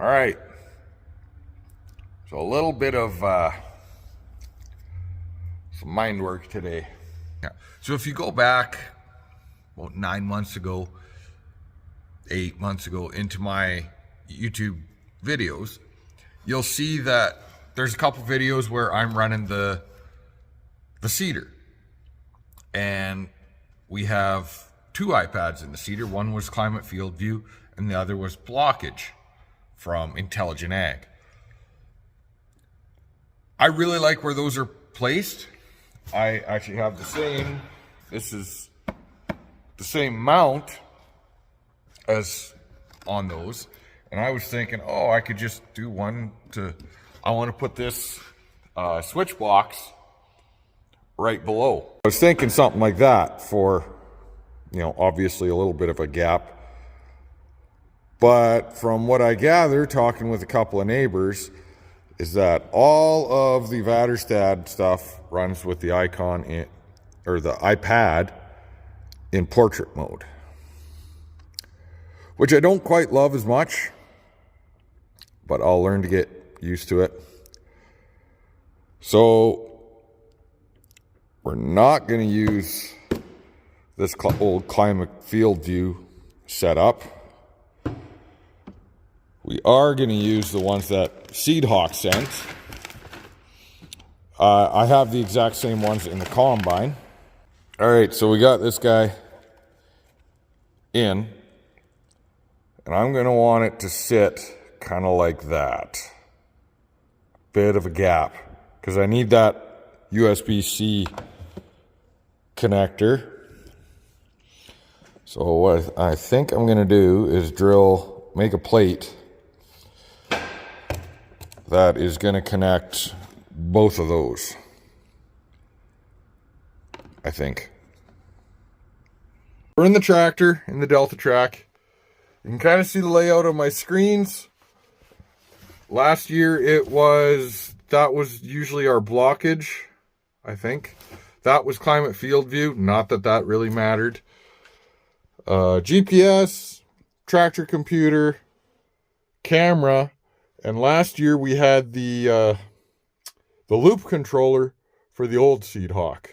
All right. So a little bit of some mind work today. Yeah. So if you go back about 9 months ago, 8 months ago into my YouTube videos, you'll see that there's a couple videos where I'm running the seeder. And we have two iPads in the seeder. One was Climate Field View and the other was Blockage from Intelligent Ag. I really like where those are placed. I actually have the same, this is the same mount as on those. And I was thinking, oh, I could just do one to, I want to put this switch box right below. I was thinking something like that for, obviously a little bit of a gap. But from what I gather, talking with a couple of neighbors, is that all of the Vaderstad stuff runs with the icon or the iPad in portrait mode, which I don't quite love as much, but I'll learn to get used to it. So we're not going to use this old Climate Field View setup. We are going to use the ones that Seedhawk sent. I have the exact same ones in the combine. All right, so we got this guy in, and I'm going to want it to sit kind of like that. Bit of a gap, because I need that USB-C connector. So what I think I'm going to do is make a plate that is going to connect both of those, I think. We're in the tractor, in the Deltatrack. You can kind of see the layout of my screens. Last year that was usually our blockage, I think. That was Climate Field View, not that really mattered. GPS, tractor computer, camera, and last year we had the loop controller for the old Seedhawk.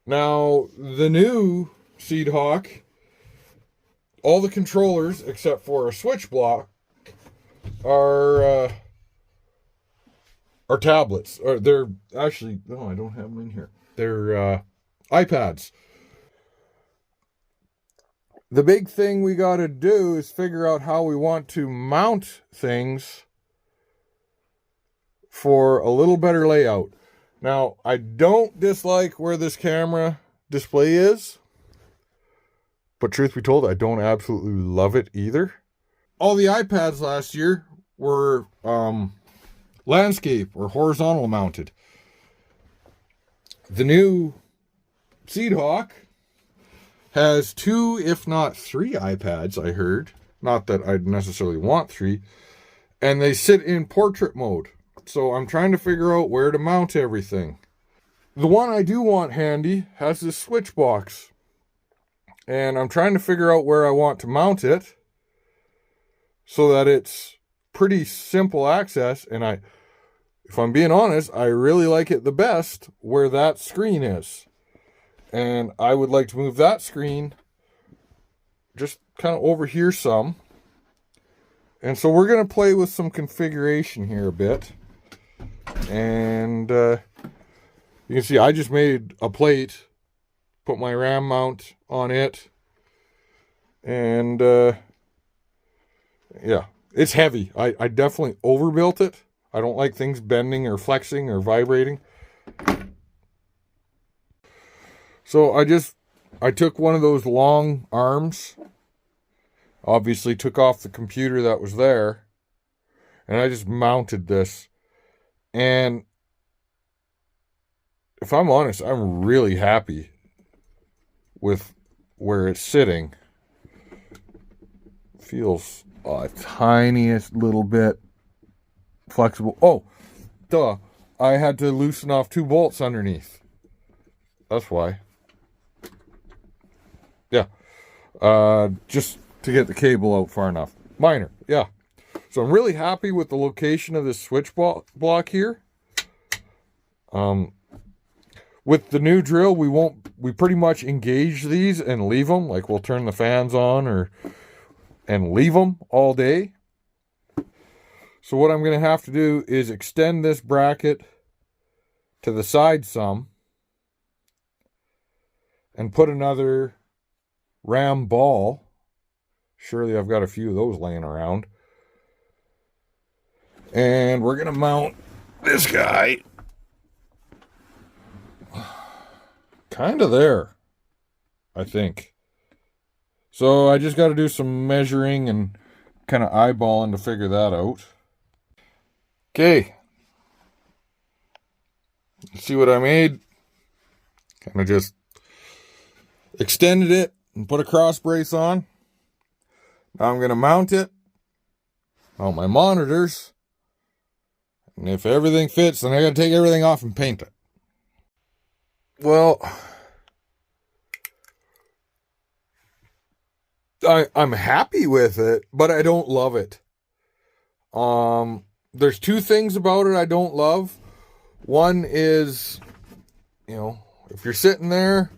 Now, the new Seedhawk, all the controllers except for a switch block are tablets. Or they're actually, no, I don't have them in here. They're iPads. The big thing we got to do is figure out how we want to mount things for a little better layout. Now, I don't dislike where this camera display is, but truth be told, I don't absolutely love it either. All the iPads last year were landscape or horizontal mounted. The new Seedhawk has 2, if not 3 iPads, I heard. Not that I'd necessarily want 3. And they sit in portrait mode. So I'm trying to figure out where to mount everything. The one I do want handy has this switch box. And I'm trying to figure out where I want to mount it so that it's pretty simple access. And if I'm being honest, I really like it the best where that screen is. And I would like to move that screen just kind of over here some. And so we're going to play with some configuration here a bit. And you can see I just made a plate, put my RAM mount on it. And yeah, it's heavy. I definitely overbuilt it. I don't like things bending or flexing or vibrating. So I took one of those long arms, obviously took off the computer that was there, and I just mounted this. And if I'm honest, I'm really happy with where it's sitting. Feels a tiniest little bit flexible. Oh, duh. I had to loosen off 2 bolts underneath. That's why. Yeah. Just to get the cable out far enough. Minor, yeah. So I'm really happy with the location of this switch block here. With the new drill, we pretty much engage these and leave them. Like we'll turn the fans on and leave them all day. So what I'm going to have to do is extend this bracket to the side some and put another ram ball. Surely I've got a few of those laying around. And we're going to mount this guy kind of there, I think. So I just got to do some measuring and kind of eyeballing to figure that out. Okay. See what I made? Kind of just extended it and put a cross brace on. Now I'm going to mount it on my monitors. And if everything fits, then I got to take everything off and paint it. Well, I'm happy with it, but I don't love it. There's two things about it I don't love. One is, if you're sitting there,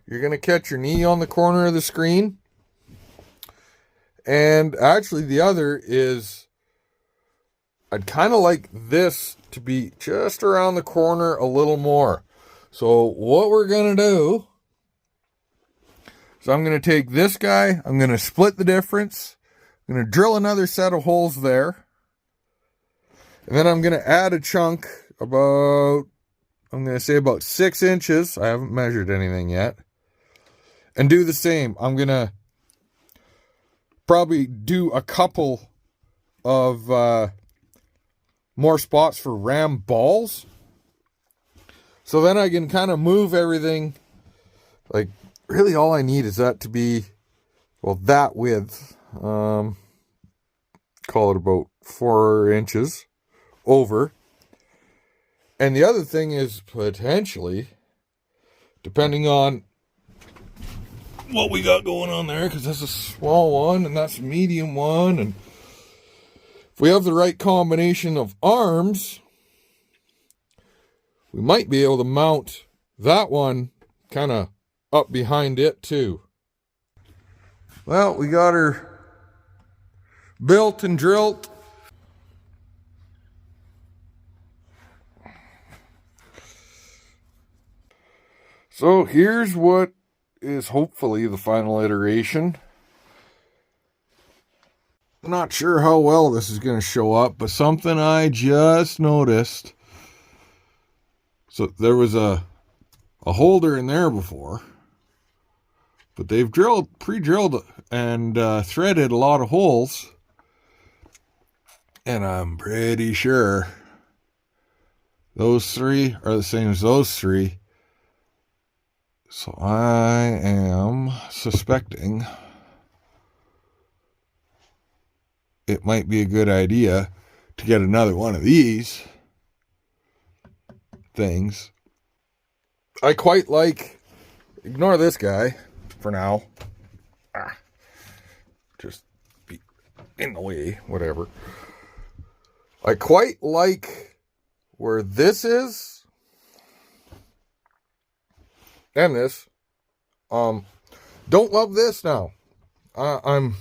you're going to catch your knee on the corner of the screen. And actually the other is, I'd kind of like this to be just around the corner a little more. So what we're going to do, so I'm going to take this guy, I'm going to split the difference, I'm going to drill another set of holes there, and then I'm going to add a chunk about, I'm going to say about 6 inches, I haven't measured anything yet, and do the same. I'm going to probably do a couple of more spots for ram balls. So then I can kind of move everything. Like, really all I need is that to be, well, that width. Call it about 4 inches over. And the other thing is potentially, depending on what we got going on there, because that's a small one and that's a medium one. And if we have the right combination of arms, we might be able to mount that one kind of up behind it too. Well, we got her built and drilled. So here's what is hopefully the final iteration. Not sure how well this is going to show up, but something I just noticed. So there was a holder in there before, but they've pre-drilled and threaded a lot of holes, and I'm pretty sure those 3 are the same as those 3. So I am suspecting it might be a good idea to get another one of these things. I quite like, ignore this guy for now. Just be in the way, whatever. I quite like where this is and this. Don't love this now. I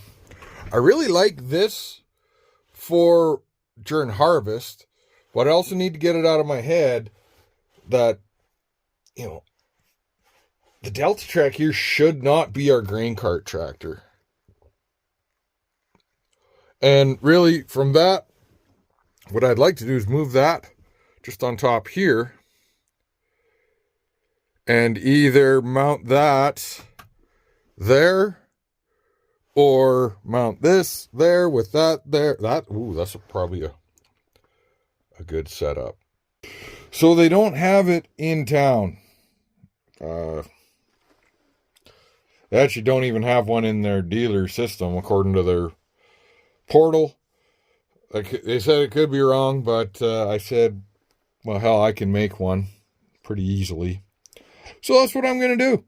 really like this for during harvest, but I also need to get it out of my head that, the Deltatrack here should not be our grain cart tractor. And really, from that, what I'd like to do is move that just on top here and either mount that there or mount this there with that there. That's probably a good setup. So they don't have it in town. They actually don't even have one in their dealer system, according to their portal. They said it could be wrong, but I said, well, hell, I can make one pretty easily. So that's what I'm going to do.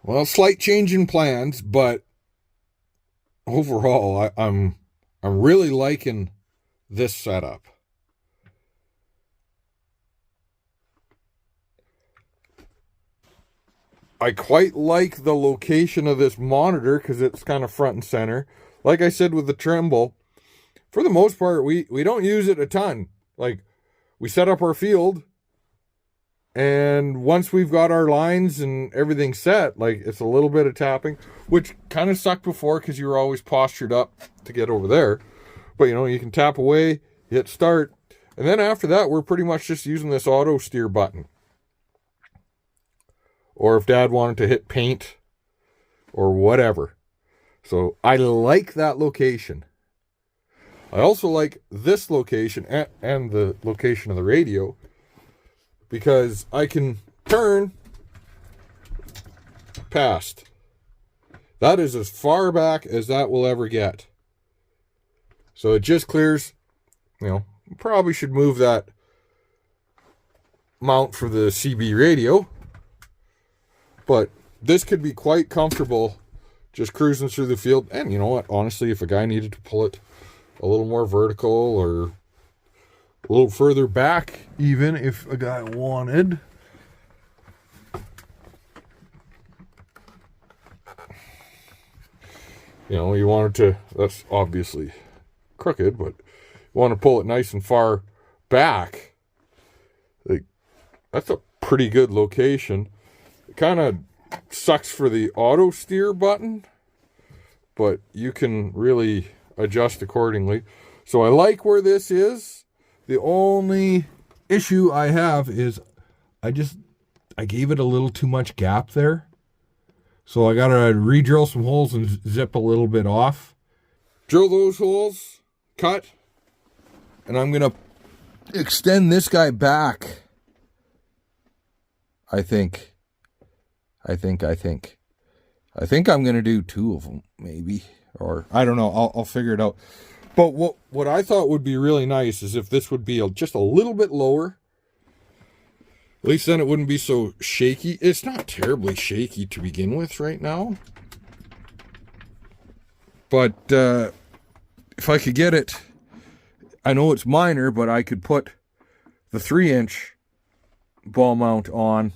Well, slight change in plans, but overall, I'm really liking this setup. I quite like the location of this monitor because it's kind of front and center. Like I said with the Trimble, for the most part, we don't use it a ton. Like, we set up our field, and once we've got our lines and everything set, like, it's a little bit of tapping, which kind of sucked before because you were always postured up to get over there. But, you know, you can tap away, hit start, and then after that, we're pretty much just using this auto steer button. Or if Dad wanted to hit paint or whatever. So I like that location. I also like this location and the location of the radio because I can turn past. That is as far back as that will ever get. So it just clears, you know, probably should move that mount for the CB radio. But this could be quite comfortable just cruising through the field. And you know what? Honestly, if a guy needed to pull it a little more vertical or a little further back, even if a guy wanted, you know, you wanted to, that's obviously crooked, but you want to pull it nice and far back, like, that's a pretty good location. It kind of sucks for the auto steer button, but you can really adjust accordingly. So I like where this is. The only issue I have is I gave it a little too much gap there. So I gotta re-drill some holes and zip a little bit off. Drill those holes, cut, and I'm gonna extend this guy back. I think I'm going to do 2 of them, maybe. Or, I don't know. I'll figure it out. But what I thought would be really nice is if this would be just a little bit lower. At least then it wouldn't be so shaky. It's not terribly shaky to begin with right now. But if I could get it, I know it's minor, but I could put the 3-inch ball mount on.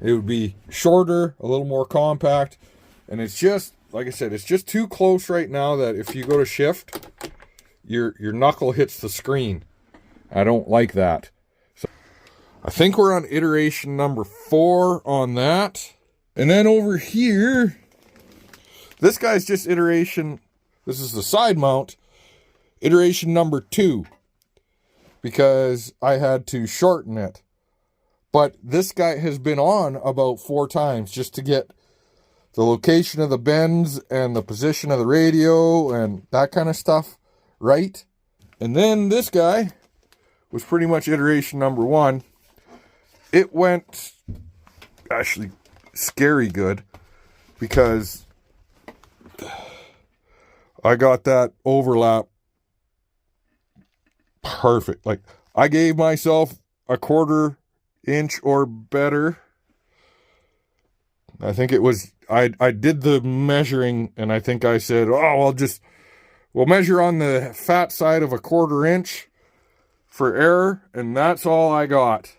It would be shorter, a little more compact, and it's just, like I said, it's just too close right now that if you go to shift, your knuckle hits the screen. I don't like that. So I think we're on iteration number 4 on that. And then over here, this guy's just iteration, this is the side mount, iteration number 2, because I had to shorten it. But this guy has been on about 4 times just to get the location of the bends and the position of the radio and that kind of stuff right. And then this guy was pretty much iteration number 1. It went actually scary good because I got that overlap perfect. Like, I gave myself a 1/4 inch or better. I think it was, I did the measuring and I think I said, oh, we'll measure on the fat side of a 1/4 inch for error, and that's all I got.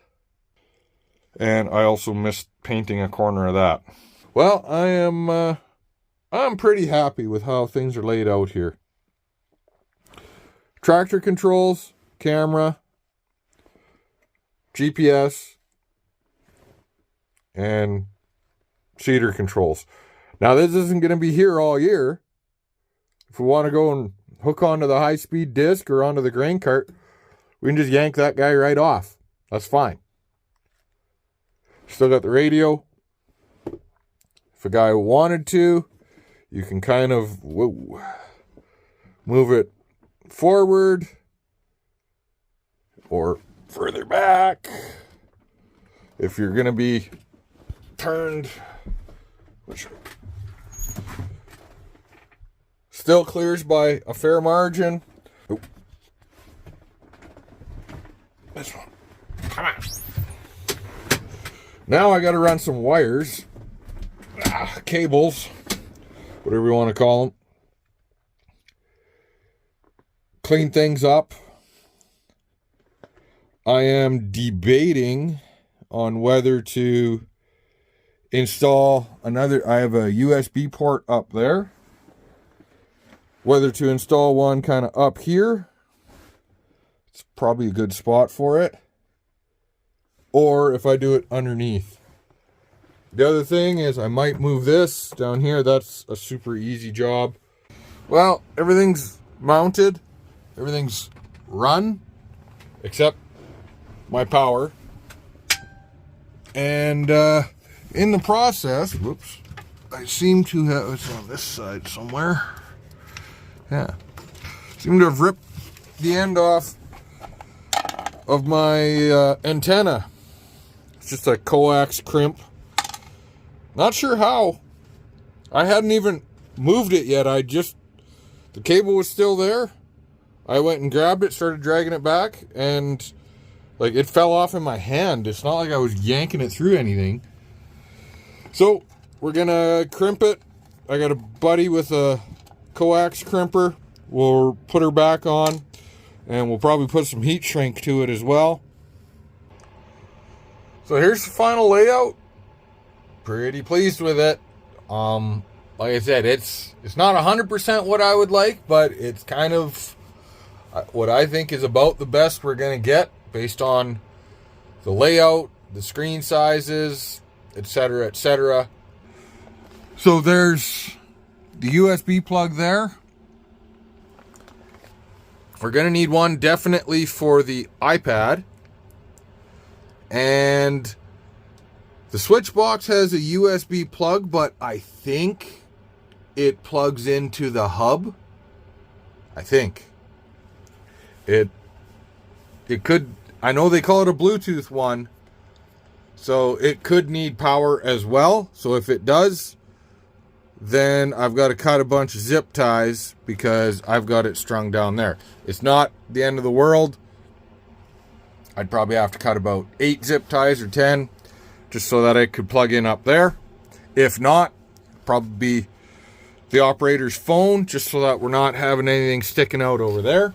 And I also missed painting a corner of that. Well, I'm pretty happy with how things are laid out here. Tractor controls, camera, GPS, and seeder controls. Now, this isn't going to be here all year. If we want to go and hook onto the high-speed disc or onto the grain cart, we can just yank that guy right off. That's fine. Still got the radio. If a guy wanted to, you can kind of move it forward or further back. If you're going to be turned, which still clears by a fair margin. Oh. This one. Come on. Now I got to run some wires, cables, whatever you want to call them. Clean things up. I am debating on whether to install another. I have a USB port up there. Whether to install one kind of up here. It's probably a good spot for it. Or if I do it underneath. The other thing is I might move this down here. That's a super easy job. Well, everything's mounted. Everything's run. Except my power. And in the process, whoops, I seem to have, it's on this side somewhere. Yeah. Seem to have ripped the end off of my antenna. It's just a coax crimp. Not sure how. I hadn't even moved it yet. The cable was still there. I went and grabbed it, started dragging it back, and like it fell off in my hand. It's not like I was yanking it through anything. So we're gonna crimp it. I got a buddy with a coax crimper. We'll put her back on, and we'll probably put some heat shrink to it as well. So here's the final layout. Pretty pleased with it. Like I said, it's not 100% what I would like, but it's kind of what I think is about the best we're gonna get based on the layout, the screen sizes, etc., etc. So there's the USB plug there. We're going to need one definitely for the iPad. And the switch box has a USB plug, but I think it plugs into the hub. I think. It could, I know they call it a Bluetooth one, so it could need power as well. So if it does, then I've got to cut a bunch of zip ties because I've got it strung down there. It's not the end of the world. I'd probably have to cut about 8 zip ties or 10 just so that it could plug in up there. If not, probably be the operator's phone just so that we're not having anything sticking out over there.